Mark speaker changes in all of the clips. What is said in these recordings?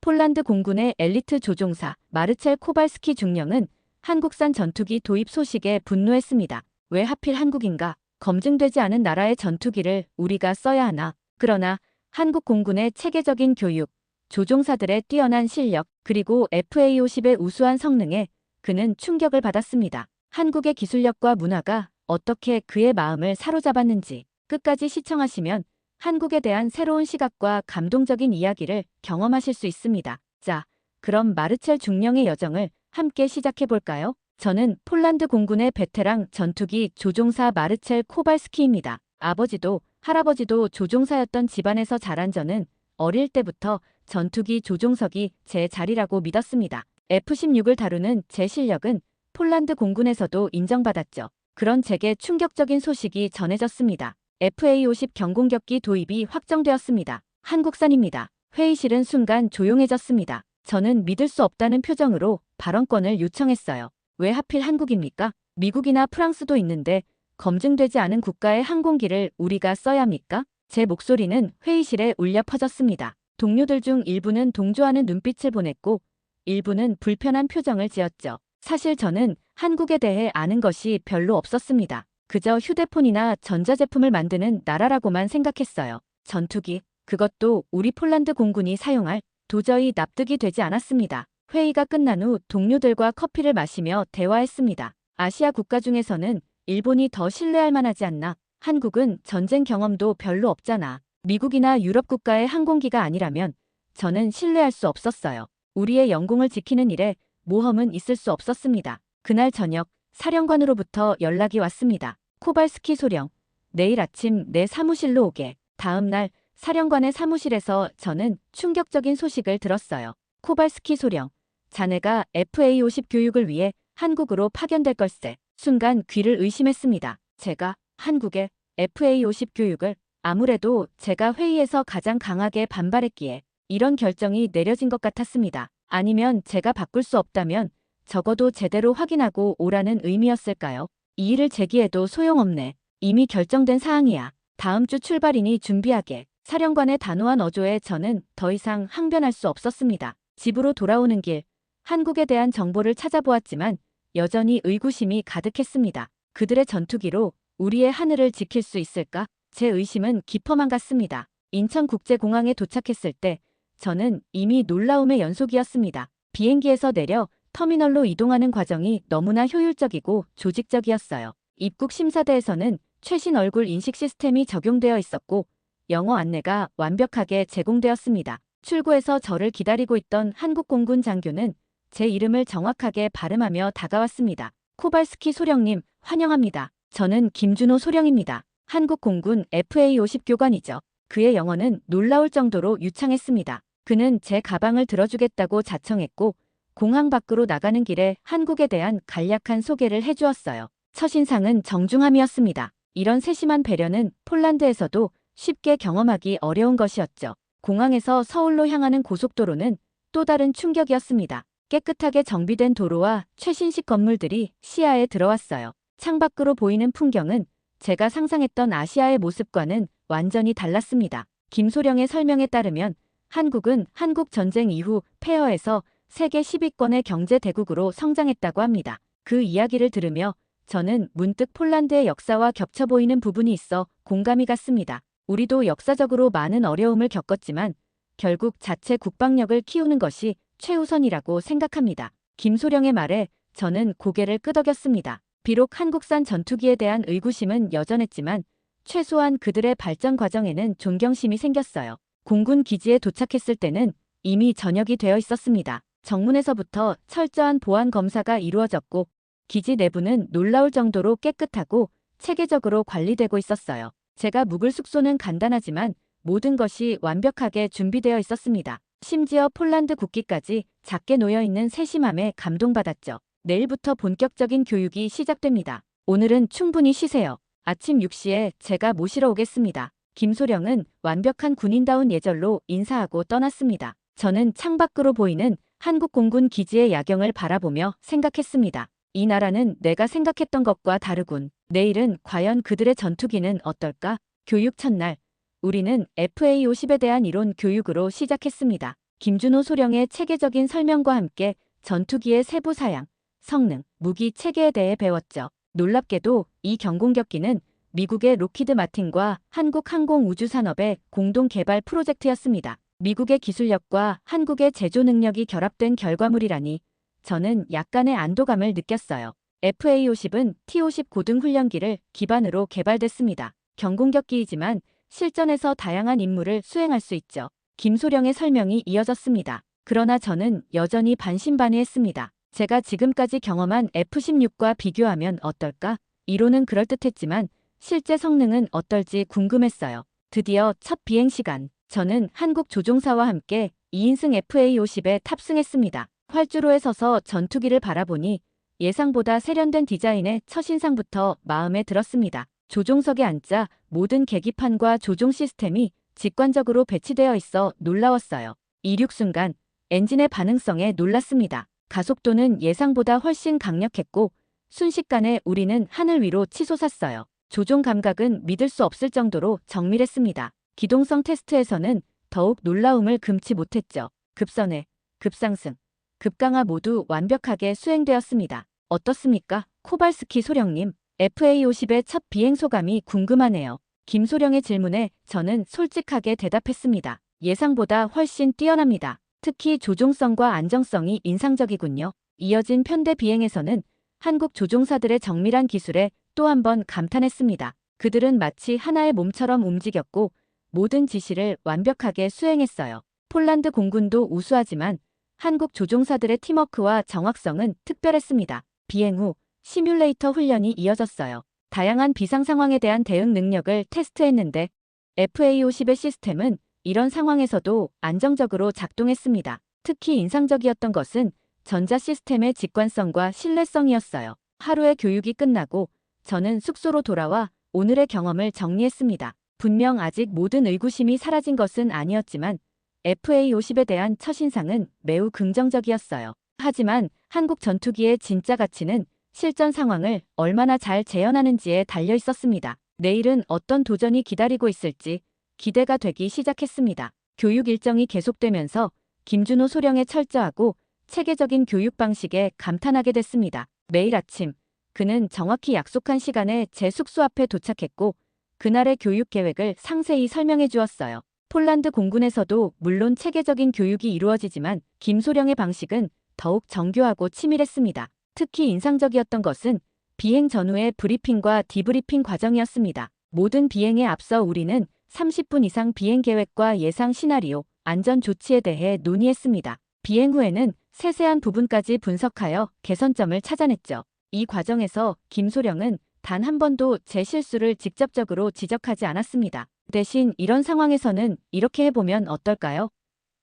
Speaker 1: 폴란드 공군의 엘리트 조종사 마르첼 코발스키 중령은 한국산 전투기 도입 소식에 분노했습니다. 왜 하필 한국인가? 검증되지 않은 나라의 전투기를 우리가 써야 하나? 그러나 한국 공군의 체계적인 교육, 조종사들의 뛰어난 실력, 그리고 FA-50의 우수한 성능에 그는 충격을 받았습니다. 한국의 기술력과 문화가 어떻게 그의 마음을 사로잡았는지 끝까지 시청하시면 한국에 대한 새로운 시각과 감동적인 이야기를 경험하실 수 있습니다. 자, 그럼 마르첼 중령의 여정을 함께 시작해 볼까요? 저는 폴란드 공군의 베테랑 전투기 조종사 마르첼 코발스키입니다. 아버지도 할아버지도 조종사였던 집안에서 자란 저는 어릴 때부터 전투기 조종석이 제 자리라고 믿었습니다. F-16을 다루는 제 실력은 폴란드 공군에서도 인정받았죠. 그런 제게 충격적인 소식이 전해졌습니다. FA-50 경공격기 도입이 확정되었습니다. 한국산입니다. 회의실은 순간 조용해졌습니다. 저는 믿을 수 없다는 표정으로 발언권을 요청했어요. 왜 하필 한국입니까? 미국이나 프랑스도 있는데 검증되지 않은 국가의 항공기를 우리가 써야 합니까? 제 목소리는 회의실에 울려 퍼졌습니다. 동료들 중 일부는 동조하는 눈빛을 보냈고 일부는 불편한 표정을 지었죠. 사실 저는 한국에 대해 아는 것이 별로 없었습니다. 그저 휴대폰이나 전자제품을 만드는 나라라고만 생각했어요. 전투기, 그것도 우리 폴란드 공군이 사용할, 도저히 납득이 되지 않았습니다. 회의가 끝난 후 동료들과 커피를 마시며 대화했습니다. 아시아 국가 중에서는 일본이 더 신뢰할 만하지 않나? 한국은 전쟁 경험도 별로 없잖아. 미국이나 유럽 국가의 항공기가 아니라면 저는 신뢰할 수 없었어요. 우리의 영공을 지키는 일에 모험은 있을 수 없었습니다. 그날 저녁 사령관으로부터 연락이 왔습니다. 코발스키 소령, 내일 아침 내 사무실로 오게. 다음 날 사령관의 사무실에서 저는 충격적인 소식을 들었어요. 코발스키 소령, 자네가 FA-50 교육을 위해 한국으로 파견될 걸세. 순간 귀를 의심했습니다. 제가 한국의 FA-50 교육을, 아무래도 제가 회의에서 가장 강하게 반발했기에 이런 결정이 내려진 것 같았습니다. 아니면 제가 바꿀 수 없다면 적어도 제대로 확인하고 오라는 의미였을까요? 이 일을 제기해도 소용없네. 이미 결정된 사항이야. 다음 주 출발이니 준비하게. 사령관의 단호한 어조에 저는 더 이상 항변할 수 없었습니다. 집으로 돌아오는 길, 한국에 대한 정보를 찾아보았지만 여전히 의구심이 가득했습니다. 그들의 전투기로 우리의 하늘을 지킬 수 있을까? 제 의심은 깊어만 갔습니다. 인천국제공항에 도착했을 때 저는 이미 놀라움의 연속이었습니다. 비행기에서 내려 터미널로 이동하는 과정이 너무나 효율적이고 조직적이었어요. 입국 심사대에서는 최신 얼굴 인식 시스템이 적용되어 있었고 영어 안내가 완벽하게 제공되었습니다. 출구에서 저를 기다리고 있던 한국 공군 장교는 제 이름을 정확하게 발음하며 다가왔습니다. 코발스키 소령님, 환영합니다. 저는 김준호 소령입니다. 한국 공군 FA-50 교관이죠. 그의 영어는 놀라울 정도로 유창했습니다. 그는 제 가방을 들어주겠다고 자청했고 공항 밖으로 나가는 길에 한국에 대한 간략한 소개를 해주었어요. 첫인상은 정중함이었습니다. 이런 세심한 배려는 폴란드에서도 쉽게 경험하기 어려운 것이었죠. 공항에서 서울로 향하는 고속도로는 또 다른 충격이었습니다. 깨끗하게 정비된 도로와 최신식 건물들이 시야에 들어왔어요. 창밖으로 보이는 풍경은 제가 상상했던 아시아의 모습과는 완전히 달랐습니다. 김소령의 설명에 따르면 한국은 한국 전쟁 이후 폐허에서 세계 10위권의 경제 대국으로 성장했다고 합니다. 그 이야기를 들으며 저는 문득 폴란드의 역사와 겹쳐 보이는 부분이 있어 공감이 갔습니다. 우리도 역사적으로 많은 어려움을 겪었지만 결국 자체 국방력을 키우는 것이 최우선이라고 생각합니다. 김소령의 말에 저는 고개를 끄덕였습니다. 비록 한국산 전투기에 대한 의구심은 여전했지만 최소한 그들의 발전 과정에는 존경심이 생겼어요. 공군 기지에 도착했을 때는 이미 저녁이 되어 있었습니다. 정문에서부터 철저한 보안 검사가 이루어졌고 기지 내부는 놀라울 정도로 깨끗하고 체계적으로 관리되고 있었어요. 제가 묵을 숙소는 간단하지만 모든 것이 완벽하게 준비되어 있었습니다. 심지어 폴란드 국기까지 작게 놓여있는 세심함에 감동받았죠. 내일부터 본격적인 교육이 시작됩니다. 오늘은 충분히 쉬세요. 아침 6시에 제가 모시러 오겠습니다. 김소령은 완벽한 군인다운 예절로 인사하고 떠났습니다. 저는 창밖으로 보이는 한국 공군 기지의 야경을 바라보며 생각했습니다. 이 나라는 내가 생각했던 것과 다르군. 내일은 과연 그들의 전투기는 어떨까? 교육 첫날, 우리는 FA-50에 대한 이론 교육으로 시작했습니다. 김준호 소령의 체계적인 설명과 함께 전투기의 세부 사양, 성능, 무기 체계에 대해 배웠죠. 놀랍게도 이 경공격기는 미국의 로키드 마틴과 한국 항공우주산업의 공동 개발 프로젝트였습니다. 미국의 기술력과 한국의 제조 능력이 결합된 결과물이라니 저는 약간의 안도감을 느꼈어요. FA-50은 T-50 고등 훈련기를 기반으로 개발됐습니다. 경공격기이지만 실전에서 다양한 임무를 수행할 수 있죠. 김소령의 설명이 이어졌습니다. 그러나 저는 여전히 반신반의했습니다. 제가 지금까지 경험한 F-16과 비교하면 어떨까? 이론은 그럴듯했지만 실제 성능은 어떨지 궁금했어요. 드디어 첫 비행 시간. 저는 한국 조종사와 함께 2인승 FA-50에 탑승했습니다. 활주로에 서서 전투기를 바라보니 예상보다 세련된 디자인의 첫인상부터 마음에 들었습니다. 조종석에 앉자 모든 계기판과 조종 시스템이 직관적으로 배치되어 있어 놀라웠어요. 이륙 순간 엔진의 반응성에 놀랐습니다. 가속도는 예상보다 훨씬 강력했고 순식간에 우리는 하늘 위로 치솟았어요. 조종 감각은 믿을 수 없을 정도로 정밀했습니다. 기동성 테스트에서는 더욱 놀라움을 금치 못했죠. 급선회, 급상승, 급강하 모두 완벽하게 수행되었습니다. 어떻습니까? 코발스키 소령님, FA-50의 첫 비행 소감이 궁금하네요. 김소령의 질문에 저는 솔직하게 대답했습니다. 예상보다 훨씬 뛰어납니다. 특히 조종성과 안정성이 인상적이군요. 이어진 편대 비행에서는 한국 조종사들의 정밀한 기술에 또 한 번 감탄했습니다. 그들은 마치 하나의 몸처럼 움직였고 모든 지시를 완벽하게 수행했어요. 폴란드 공군도 우수하지만 한국 조종사들의 팀워크와 정확성은 특별했습니다. 비행 후 시뮬레이터 훈련이 이어졌어요. 다양한 비상 상황에 대한 대응 능력을 테스트했는데 FA-50의 시스템은 이런 상황에서도 안정적으로 작동했습니다. 특히 인상적이었던 것은 전자 시스템의 직관성과 신뢰성이었어요. 하루의 교육이 끝나고 저는 숙소로 돌아와 오늘의 경험을 정리했습니다. 분명 아직 모든 의구심이 사라진 것은 아니었지만 FA-50에 대한 첫인상은 매우 긍정적이었어요. 하지만 한국 전투기의 진짜 가치는 실전 상황을 얼마나 잘 재현하는지에 달려 있었습니다. 내일은 어떤 도전이 기다리고 있을지 기대가 되기 시작했습니다. 교육 일정이 계속되면서 김준호 소령의 철저하고 체계적인 교육 방식에 감탄하게 됐습니다. 매일 아침 그는 정확히 약속한 시간에 제 숙소 앞에 도착했고 그날의 교육 계획을 상세히 설명해 주었어요. 폴란드 공군에서도 물론 체계적인 교육이 이루어지지만 김소령의 방식은 더욱 정교하고 치밀했습니다. 특히 인상적이었던 것은 비행 전후의 브리핑과 디브리핑 과정이었습니다. 모든 비행에 앞서 우리는 30분 이상 비행 계획과 예상 시나리오, 안전 조치에 대해 논의했습니다. 비행 후에는 세세한 부분까지 분석하여 개선점을 찾아냈죠. 이 과정에서 김소령은 단 한 번도 제 실수를 직접적으로 지적하지 않았습니다. 대신 이런 상황에서는 이렇게 해보면 어떨까요?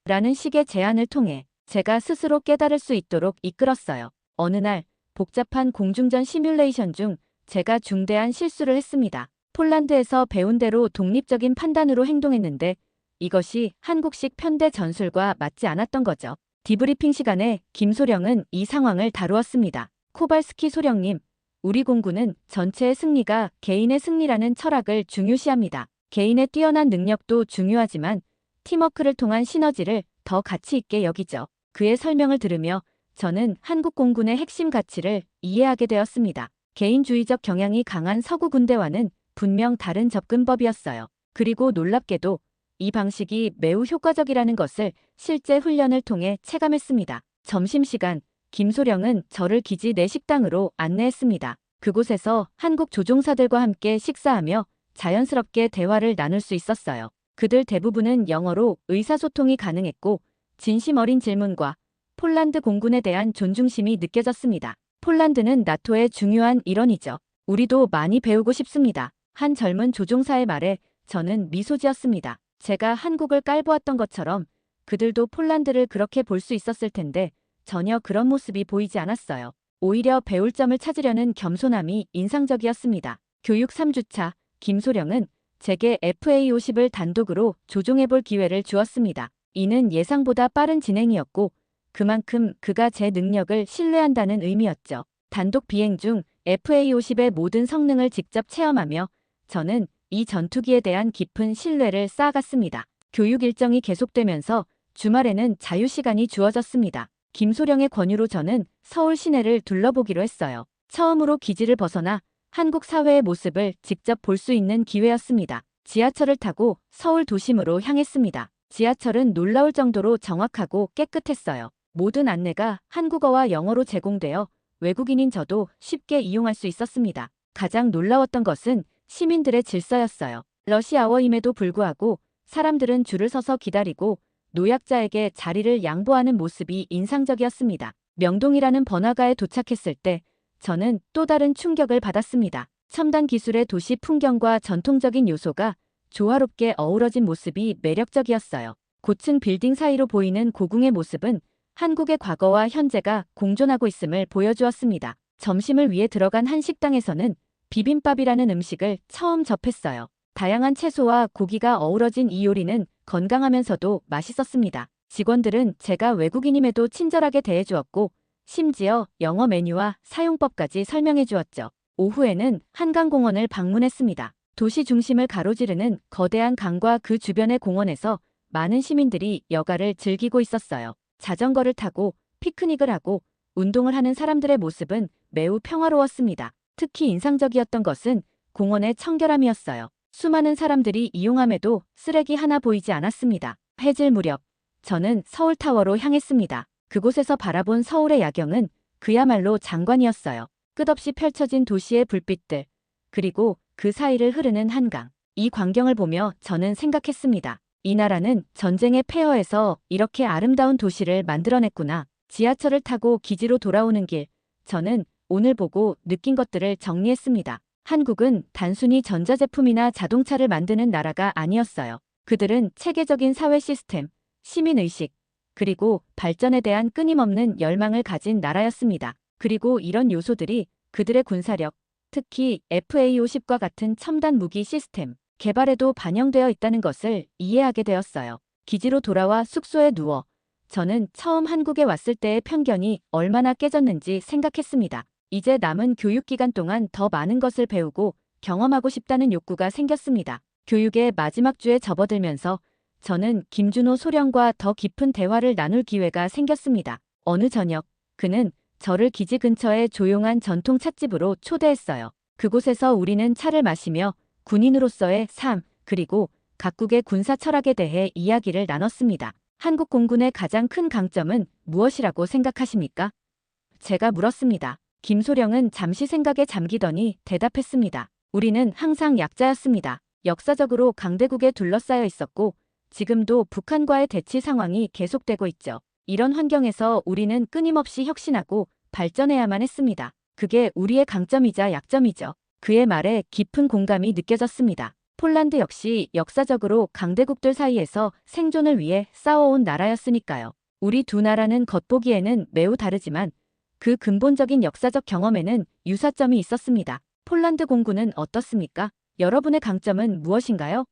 Speaker 1: 라는 식의 제안을 통해 제가 스스로 깨달을 수 있도록 이끌었어요. 어느 날 복잡한 공중전 시뮬레이션 중 제가 중대한 실수를 했습니다. 폴란드에서 배운 대로 독립적인 판단으로 행동했는데 이것이 한국식 편대 전술과 맞지 않았던 거죠. 디브리핑 시간에 김소령은 이 상황을 다루었습니다. 코발스키 소령님, 우리 공군은 전체의 승리가 개인의 승리라는 철학을 중요시합니다. 개인의 뛰어난 능력도 중요하지만 팀워크를 통한 시너지를 더 가치 있게 여기죠. 그의 설명을 들으며 저는 한국 공군의 핵심 가치를 이해하게 되었습니다. 개인주의적 경향이 강한 서구 군대와는 분명 다른 접근법이었어요. 그리고 놀랍게도 이 방식이 매우 효과적이라는 것을 실제 훈련을 통해 체감했습니다. 점심시간, 김소령은 저를 기지 내 식당으로 안내했습니다. 그곳에서 한국 조종사들과 함께 식사하며 자연스럽게 대화를 나눌 수 있었어요. 그들 대부분은 영어로 의사소통이 가능했고 진심 어린 질문과 폴란드 공군에 대한 존중심이 느껴졌습니다. 폴란드는 나토의 중요한 일원이죠. 우리도 많이 배우고 싶습니다. 한 젊은 조종사의 말에 저는 미소 지었습니다. 제가 한국을 깔보았던 것처럼 그들도 폴란드를 그렇게 볼 수 있었을 텐데 전혀 그런 모습이 보이지 않았어요. 오히려 배울 점을 찾으려는 겸손함이 인상적이었습니다. 교육 3주차, 김소령은 제게 FA-50을 단독으로 조종해볼 기회를 주었습니다. 이는 예상보다 빠른 진행이었고 그만큼 그가 제 능력을 신뢰한다는 의미였죠. 단독 비행 중 FA-50의 모든 성능을 직접 체험하며 저는 이 전투기에 대한 깊은 신뢰를 쌓아갔습니다. 교육 일정이 계속되면서 주말에는 자유시간이 주어졌습니다. 김소령의 권유로 저는 서울 시내를 둘러보기로 했어요. 처음으로 기지를 벗어나 한국 사회의 모습을 직접 볼 수 있는 기회였습니다. 지하철을 타고 서울 도심으로 향했습니다. 지하철은 놀라울 정도로 정확하고 깨끗했어요. 모든 안내가 한국어와 영어로 제공되어 외국인인 저도 쉽게 이용할 수 있었습니다. 가장 놀라웠던 것은 시민들의 질서였어요. 러시아워임에도 불구하고 사람들은 줄을 서서 기다리고 노약자에게 자리를 양보하는 모습이 인상적이었습니다. 명동이라는 번화가에 도착했을 때 저는 또 다른 충격을 받았습니다. 첨단 기술의 도시 풍경과 전통적인 요소가 조화롭게 어우러진 모습이 매력적이었어요. 고층 빌딩 사이로 보이는 고궁의 모습은 한국의 과거와 현재가 공존하고 있음을 보여주었습니다. 점심을 위해 들어간 한 식당에서는 비빔밥이라는 음식을 처음 접했어요. 다양한 채소와 고기가 어우러진 이 요리는 건강하면서도 맛있었습니다. 직원들은 제가 외국인임에도 친절하게 대해주었고 심지어 영어 메뉴와 사용법까지 설명해 주었죠. 오후에는 한강공원을 방문했습니다. 도시 중심을 가로지르는 거대한 강과 그 주변의 공원에서 많은 시민들이 여가를 즐기고 있었어요. 자전거를 타고 피크닉을 하고 운동을 하는 사람들의 모습은 매우 평화로웠습니다. 특히 인상적이었던 것은 공원의 청결함이었어요. 수많은 사람들이 이용함에도 쓰레기 하나 보이지 않았습니다. 해질 무렵 저는 서울타워로 향했습니다. 그곳에서 바라본 서울의 야경은 그야말로 장관이었어요. 끝없이 펼쳐진 도시의 불빛들, 그리고 그 사이를 흐르는 한강. 이 광경을 보며 저는 생각했습니다. 이 나라는 전쟁의 폐허에서 이렇게 아름다운 도시를 만들어냈구나. 지하철을 타고 기지로 돌아오는 길, 저는 오늘 보고 느낀 것들을 정리했습니다. 한국은 단순히 전자제품이나 자동차를 만드는 나라가 아니었어요. 그들은 체계적인 사회 시스템, 시민의식, 그리고 발전에 대한 끊임없는 열망을 가진 나라였습니다. 그리고 이런 요소들이 그들의 군사력, 특히 FA-50과 같은 첨단 무기 시스템, 개발에도 반영되어 있다는 것을 이해하게 되었어요. 기지로 돌아와 숙소에 누워 저는 처음 한국에 왔을 때의 편견이 얼마나 깨졌는지 생각했습니다. 이제 남은 교육기간 동안 더 많은 것을 배우고 경험하고 싶다는 욕구가 생겼습니다. 교육의 마지막 주에 접어들면서 저는 김준호 소령과 더 깊은 대화를 나눌 기회가 생겼습니다. 어느 저녁, 그는 저를 기지 근처의 조용한 전통 찻집으로 초대했어요. 그곳에서 우리는 차를 마시며 군인으로서의 삶, 그리고 각국의 군사 철학에 대해 이야기를 나눴습니다. 한국 공군의 가장 큰 강점은 무엇이라고 생각하십니까? 제가 물었습니다. 김소령은 잠시 생각에 잠기더니 대답했습니다. 우리는 항상 약자였습니다. 역사적으로 강대국에 둘러싸여 있었고 지금도 북한과의 대치 상황이 계속되고 있죠. 이런 환경에서 우리는 끊임없이 혁신하고 발전해야만 했습니다. 그게 우리의 강점이자 약점이죠. 그의 말에 깊은 공감이 느껴졌습니다. 폴란드 역시 역사적으로 강대국들 사이에서 생존을 위해 싸워온 나라였으니까요. 우리 두 나라는 겉보기에는 매우 다르지만 그 근본적인 역사적 경험에는 유사점이 있었습니다. 폴란드 공군은 어떻습니까? 여러분의 강점은 무엇인가요?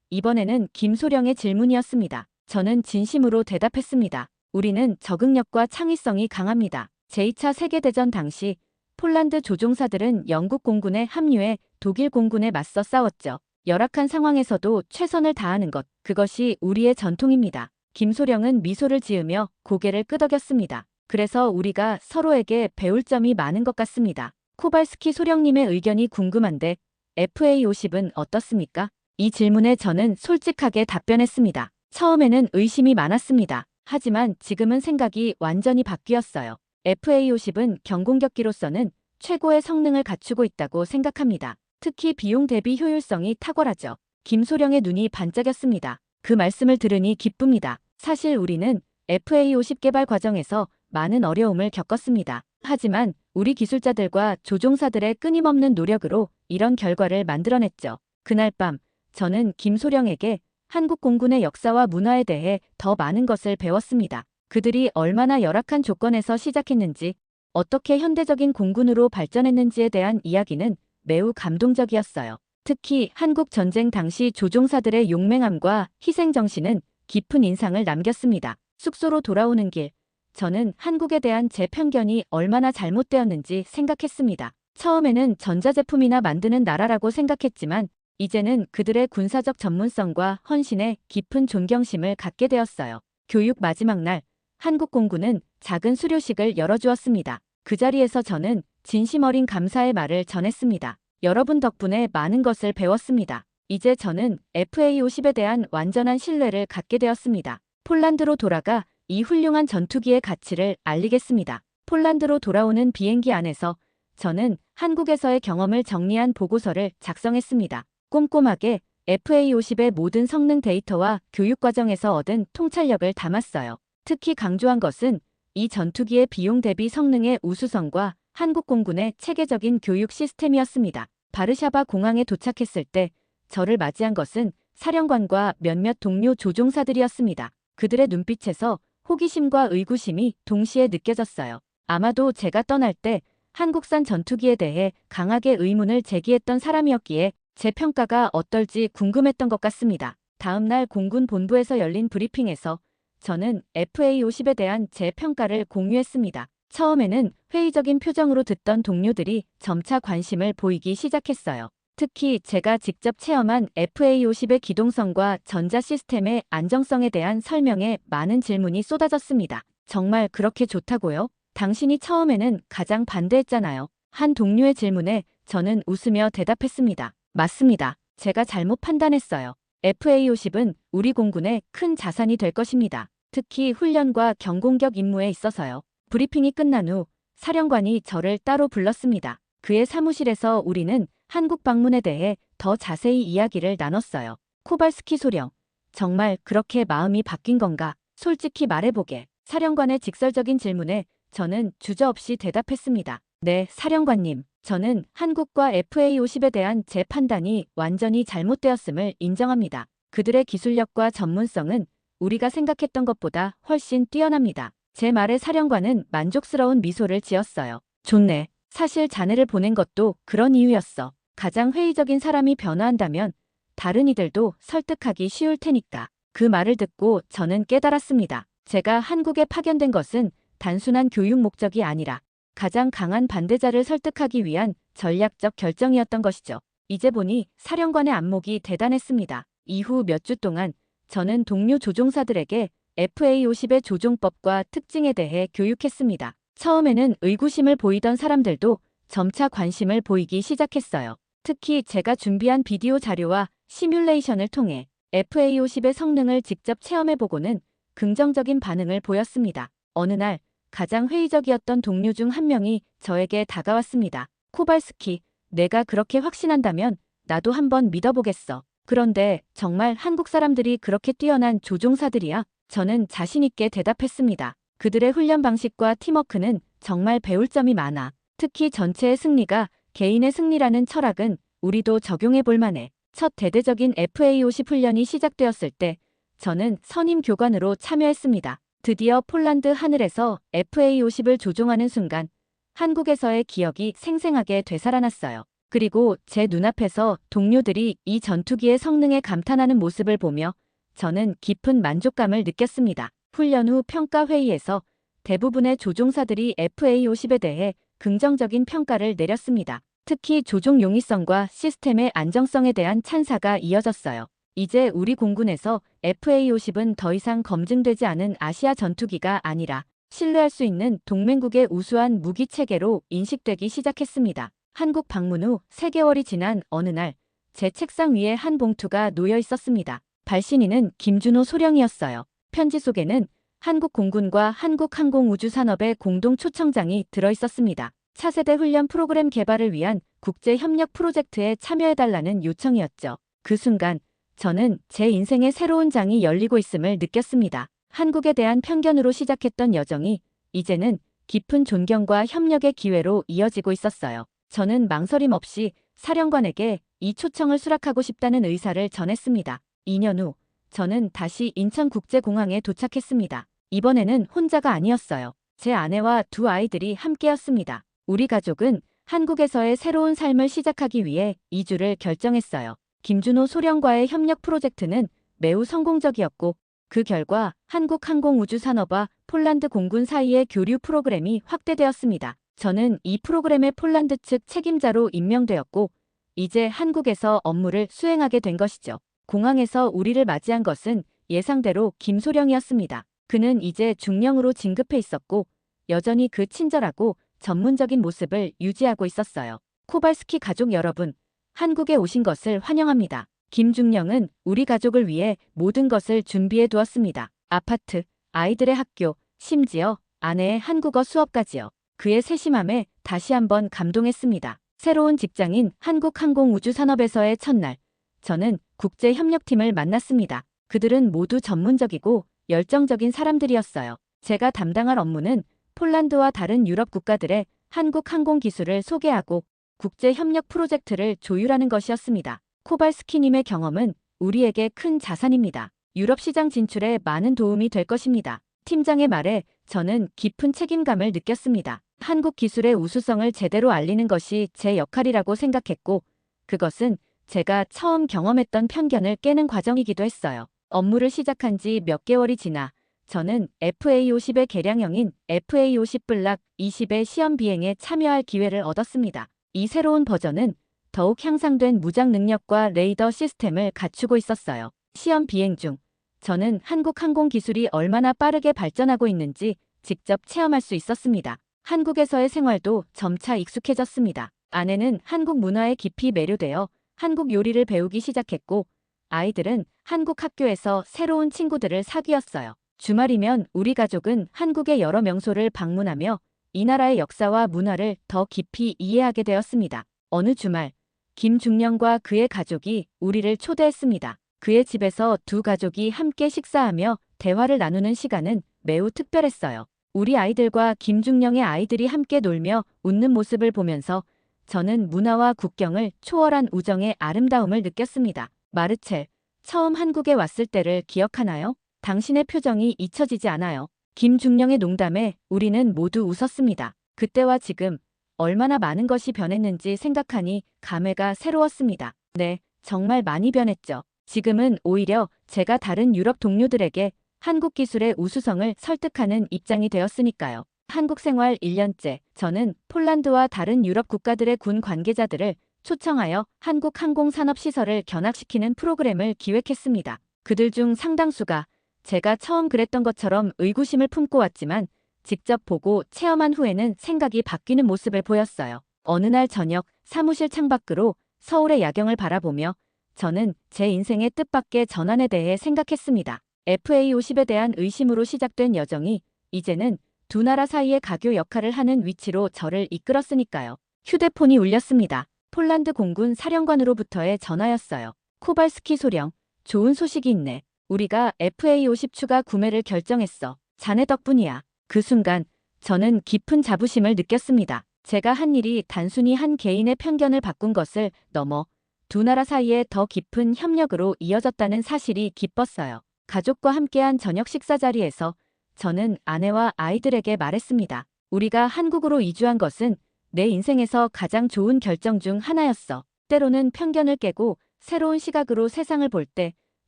Speaker 1: 이번에는 김소령의 질문이었습니다. 저는 진심으로 대답했습니다. 우리는 적응력과 창의성이 강합니다. 제2차 세계대전 당시 폴란드 조종사들은 영국 공군에 합류해 독일 공군에 맞서 싸웠죠. 열악한 상황에서도 최선을 다하는 것, 그것이 우리의 전통입니다. 김소령은 미소를 지으며 고개를 끄덕였습니다. 그래서 우리가 서로에게 배울 점이 많은 것 같습니다. 코발스키 소령님의 의견이 궁금한데 FA-50은 어떻습니까? 이 질문에 저는 솔직하게 답변했습니다. 처음에는 의심이 많았습니다. 하지만 지금은 생각이 완전히 바뀌었어요. FA-50은 경공격기로서는 최고의 성능을 갖추고 있다고 생각합니다. 특히 비용 대비 효율성이 탁월하죠. 김소령의 눈이 반짝였습니다. 그 말씀을 들으니 기쁩니다. 사실 우리는 FA-50 개발 과정에서 많은 어려움을 겪었습니다. 하지만 우리 기술자들과 조종사들의 끊임없는 노력으로 이런 결과를 만들어냈죠. 그날 밤 저는 김소령에게 한국 공군의 역사와 문화에 대해 더 많은 것을 배웠습니다. 그들이 얼마나 열악한 조건에서 시작했는지, 어떻게 현대적인 공군으로 발전했는지에 대한 이야기는 매우 감동적이었어요. 특히 한국 전쟁 당시 조종사들의 용맹함과 희생정신은 깊은 인상을 남겼습니다. 숙소로 돌아오는 길, 저는 한국에 대한 제 편견이 얼마나 잘못되었는지 생각했습니다. 처음에는 전자제품이나 만드는 나라라고 생각했지만 이제는 그들의 군사적 전문성과 헌신에 깊은 존경심을 갖게 되었어요. 교육 마지막 날, 한국 공군은 작은 수료식을 열어주었습니다. 그 자리에서 저는 진심 어린 감사의 말을 전했습니다. 여러분 덕분에 많은 것을 배웠습니다. 이제 저는 FA-50에 대한 완전한 신뢰를 갖게 되었습니다. 폴란드로 돌아가 이 훌륭한 전투기의 가치를 알리겠습니다. 폴란드로 돌아오는 비행기 안에서 저는 한국에서의 경험을 정리한 보고서를 작성했습니다. 꼼꼼하게 FA-50의 모든 성능 데이터와 교육 과정에서 얻은 통찰력을 담았어요. 특히 강조한 것은 이 전투기의 비용 대비 성능의 우수성과 한국 공군의 체계적인 교육 시스템이었습니다. 바르샤바 공항에 도착했을 때 저를 맞이한 것은 사령관과 몇몇 동료 조종사들이었습니다. 그들의 눈빛에서 호기심과 의구심이 동시에 느껴졌어요. 아마도 제가 떠날 때 한국산 전투기에 대해 강하게 의문을 제기했던 사람이었기에 제 평가가 어떨지 궁금했던 것 같습니다. 다음 날 공군 본부에서 열린 브리핑에서 저는 FA-50에 대한 제 평가를 공유했습니다. 처음에는 회의적인 표정으로 듣던 동료들이 점차 관심을 보이기 시작했어요. 특히 제가 직접 체험한 FA-50의 기동성과 전자 시스템의 안정성에 대한 설명에 많은 질문이 쏟아졌습니다. 정말 그렇게 좋다고요? 당신이 처음에는 가장 반대했잖아요. 한 동료의 질문에 저는 웃으며 대답했습니다. 맞습니다. 제가 잘못 판단했어요. FA-50은 우리 공군의 큰 자산이 될 것입니다. 특히 훈련과 경공격 임무에 있어서요. 브리핑이 끝난 후 사령관이 저를 따로 불렀습니다. 그의 사무실에서 우리는 한국 방문에 대해 더 자세히 이야기를 나눴어요. 코발스키 소령, 정말 그렇게 마음이 바뀐 건가? 솔직히 말해보게. 사령관의 직설적인 질문에 저는 주저없이 대답했습니다. 네, 사령관님. 저는 한국과 FA-50에 대한 제 판단이 완전히 잘못되었음을 인정합니다. 그들의 기술력과 전문성은 우리가 생각했던 것보다 훨씬 뛰어납니다. 제 말에 사령관은 만족스러운 미소를 지었어요. 좋네. 사실 자네를 보낸 것도 그런 이유였어. 가장 회의적인 사람이 변화한다면 다른 이들도 설득하기 쉬울 테니까. 그 말을 듣고 저는 깨달았습니다. 제가 한국에 파견된 것은 단순한 교육 목적이 아니라 가장 강한 반대자를 설득하기 위한 전략적 결정이었던 것이죠. 이제 보니 사령관의 안목이 대단했습니다. 이후 몇 주 동안 저는 동료 조종사들에게 FA-50의 조종법과 특징에 대해 교육했습니다. 처음에는 의구심을 보이던 사람들도 점차 관심을 보이기 시작했어요. 특히 제가 준비한 비디오 자료와 시뮬레이션을 통해 FA-50의 성능을 직접 체험해보고는 긍정적인 반응을 보였습니다. 어느 날 가장 회의적이었던 동료 중 한 명이 저에게 다가왔습니다. 코발스키, 내가 그렇게 확신한다면 나도 한번 믿어보겠어. 그런데 정말 한국 사람들이 그렇게 뛰어난 조종사들이야? 저는 자신있게 대답했습니다. 그들의 훈련 방식과 팀워크는 정말 배울 점이 많아. 특히 전체의 승리가 개인의 승리라는 철학은 우리도 적용해 볼 만해. 첫 대대적인 FA-50 훈련이 시작되었을 때 저는 선임 교관으로 참여했습니다. 드디어 폴란드 하늘에서 FA-50을 조종하는 순간 한국에서의 기억이 생생하게 되살아났어요. 그리고 제 눈앞에서 동료들이 이 전투기의 성능에 감탄하는 모습을 보며 저는 깊은 만족감을 느꼈습니다. 훈련 후 평가 회의에서 대부분의 조종사들이 FA-50에 대해 긍정적인 평가를 내렸습니다. 특히 조종 용이성과 시스템의 안정성에 대한 찬사가 이어졌어요. 이제 우리 공군에서 FA-50은 더 이상 검증되지 않은 아시아 전투기가 아니라 신뢰할 수 있는 동맹국의 우수한 무기 체계로 인식되기 시작했습니다. 한국 방문 후 3개월이 지난 어느 날 제 책상 위에 한 봉투가 놓여 있었습니다. 발신인은 김준호 소령이었어요. 편지 속에는 한국 공군과 한국항공우주산업의 공동 초청장이 들어있었습니다. 차세대 훈련 프로그램 개발을 위한 국제협력 프로젝트에 참여해달라는 요청이었죠. 그 순간 저는 제 인생의 새로운 장이 열리고 있음을 느꼈습니다. 한국에 대한 편견으로 시작했던 여정이 이제는 깊은 존경과 협력의 기회로 이어지고 있었어요. 저는 망설임 없이 사령관에게 이 초청을 수락하고 싶다는 의사를 전했습니다. 2년 후 저는 다시 인천국제공항에 도착했습니다. 이번에는 혼자가 아니었어요. 제 아내와 2 아이들이 함께였습니다. 우리 가족은 한국에서의 새로운 삶을 시작하기 위해 이주를 결정했어요. 김준호 소령과의 협력 프로젝트는 매우 성공적이었고 그 결과 한국항공우주산업과 폴란드 공군 사이의 교류 프로그램이 확대되었습니다. 저는 이 프로그램의 폴란드 측 책임자로 임명되었고 이제 한국에서 업무를 수행하게 된 것이죠. 공항에서 우리를 맞이한 것은 예상대로 김소령이었습니다. 그는 이제 중령으로 진급해 있었고 여전히 그 친절하고 전문적인 모습을 유지하고 있었어요. 코발스키 가족 여러분, 한국에 오신 것을 환영합니다. 김중령은 우리 가족을 위해 모든 것을 준비해 두었습니다. 아파트, 아이들의 학교, 심지어 아내의 한국어 수업까지요. 그의 세심함에 다시 한번 감동했습니다. 새로운 직장인 한국항공우주산업에서의 첫날, 저는 국제협력팀을 만났습니다. 그들은 모두 전문적이고 열정적인 사람들이었어요. 제가 담당할 업무는 폴란드와 다른 유럽 국가들의 한국 항공 기술을 소개하고 국제협력 프로젝트를 조율하는 것이었습니다. 코발스키님의 경험은 우리에게 큰 자산입니다. 유럽 시장 진출에 많은 도움이 될 것입니다. 팀장의 말에 저는 깊은 책임감을 느꼈습니다. 한국 기술의 우수성을 제대로 알리는 것이 제 역할이라고 생각했고, 그것은 제가 처음 경험했던 편견을 깨는 과정이기도 했어요. 업무를 시작한 지 몇 개월이 지나 저는 FA50의 개량형인 FA50 블락 20의 시험 비행에 참여할 기회를 얻었습니다. 이 새로운 버전은 더욱 향상된 무장 능력과 레이더 시스템을 갖추고 있었어요. 시험 비행 중 저는 한국 항공 기술이 얼마나 빠르게 발전하고 있는지 직접 체험할 수 있었습니다. 한국에서의 생활도 점차 익숙해졌습니다. 아내는 한국 문화에 깊이 매료되어 한국 요리를 배우기 시작했고, 아이들은 한국 학교에서 새로운 친구들을 사귀었어요. 주말이면 우리 가족은 한국의 여러 명소를 방문하며 이 나라의 역사와 문화를 더 깊이 이해하게 되었습니다. 어느 주말, 김중령과 그의 가족이 우리를 초대했습니다. 그의 집에서 두 가족이 함께 식사하며 대화를 나누는 시간은 매우 특별했어요. 우리 아이들과 김중령의 아이들이 함께 놀며 웃는 모습을 보면서 저는 문화와 국경을 초월한 우정의 아름다움을 느꼈습니다. 마르첼, 처음 한국에 왔을 때를 기억하나요? 당신의 표정이 잊혀지지 않아요. 김중령의 농담에 우리는 모두 웃었습니다. 그때와 지금 얼마나 많은 것이 변했는지 생각하니 감회가 새로웠습니다. 네, 정말 많이 변했죠. 지금은 오히려 제가 다른 유럽 동료들에게 한국 기술의 우수성을 설득하는 입장이 되었으니까요. 한국 생활 1년째, 저는 폴란드와 다른 유럽 국가들의 군 관계자들을 초청하여 한국 항공산업시설을 견학시키는 프로그램을 기획했습니다. 그들 중 상당수가 제가 처음 그랬던 것처럼 의구심을 품고 왔지만 직접 보고 체험한 후에는 생각이 바뀌는 모습을 보였어요. 어느 날 저녁 사무실 창밖으로 서울의 야경을 바라보며 저는 제 인생의 뜻밖의 전환에 대해 생각했습니다. FA50에 대한 의심으로 시작된 여정이 이제는 두 나라 사이의 가교 역할을 하는 위치로 저를 이끌었으니까요. 휴대폰이 울렸습니다. 폴란드 공군 사령관으로부터의 전화였어요. 코발스키 소령, 좋은 소식이 있네. 우리가 FA50 추가 구매를 결정했어. 자네 덕분이야. 그 순간 저는 깊은 자부심을 느꼈습니다. 제가 한 일이 단순히 한 개인의 편견을 바꾼 것을 넘어 두 나라 사이에 더 깊은 협력으로 이어졌다는 사실이 기뻤어요. 가족과 함께한 저녁 식사 자리에서 저는 아내와 아이들에게 말했습니다. 우리가 한국으로 이주한 것은 내 인생에서 가장 좋은 결정 중 하나였어. 때로는 편견을 깨고 새로운 시각으로 세상을 볼 때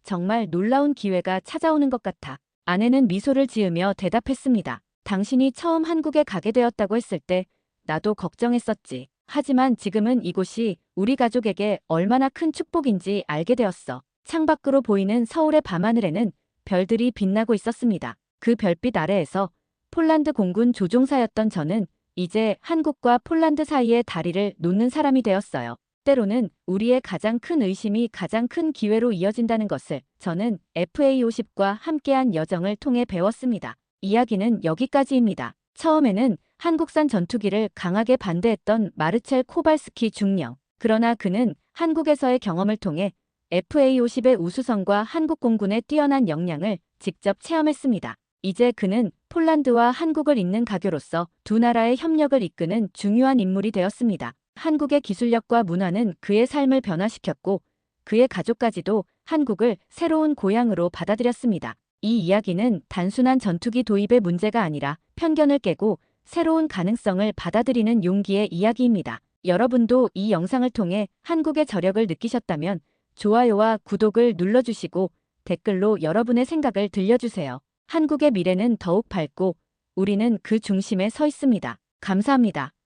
Speaker 1: 정말 놀라운 기회가 찾아오는 것 같아. 아내는 미소를 지으며 대답했습니다. 당신이 처음 한국에 가게 되었다고 했을 때 나도 걱정했었지. 하지만 지금은 이곳이 우리 가족에게 얼마나 큰 축복인지 알게 되었어. 창밖으로 보이는 서울의 밤하늘에는 별들이 빛나고 있었습니다. 그 별빛 아래에서 폴란드 공군 조종사였던 저는 이제 한국과 폴란드 사이의 다리를 놓는 사람이 되었어요. 때로는 우리의 가장 큰 의심이 가장 큰 기회로 이어진다는 것을 저는 FA50과 함께한 여정을 통해 배웠습니다. 이야기는 여기까지입니다. 처음에는 한국산 전투기를 강하게 반대했던 마르첼 코발스키 중령. 그러나 그는 한국에서의 경험을 통해 FA50의 우수성과 한국 공군의 뛰어난 역량을 직접 체험했습니다. 이제 그는 폴란드와 한국을 잇는 가교로서 두 나라의 협력을 이끄는 중요한 인물이 되었습니다. 한국의 기술력과 문화는 그의 삶을 변화시켰고 그의 가족까지도 한국을 새로운 고향으로 받아들였습니다. 이 이야기는 단순한 전투기 도입의 문제가 아니라 편견을 깨고 새로운 가능성을 받아들이는 용기의 이야기입니다. 여러분도 이 영상을 통해 한국의 저력을 느끼셨다면 좋아요와 구독을 눌러주시고 댓글로 여러분의 생각을 들려주세요. 한국의 미래는 더욱 밝고 우리는 그 중심에 서 있습니다. 감사합니다.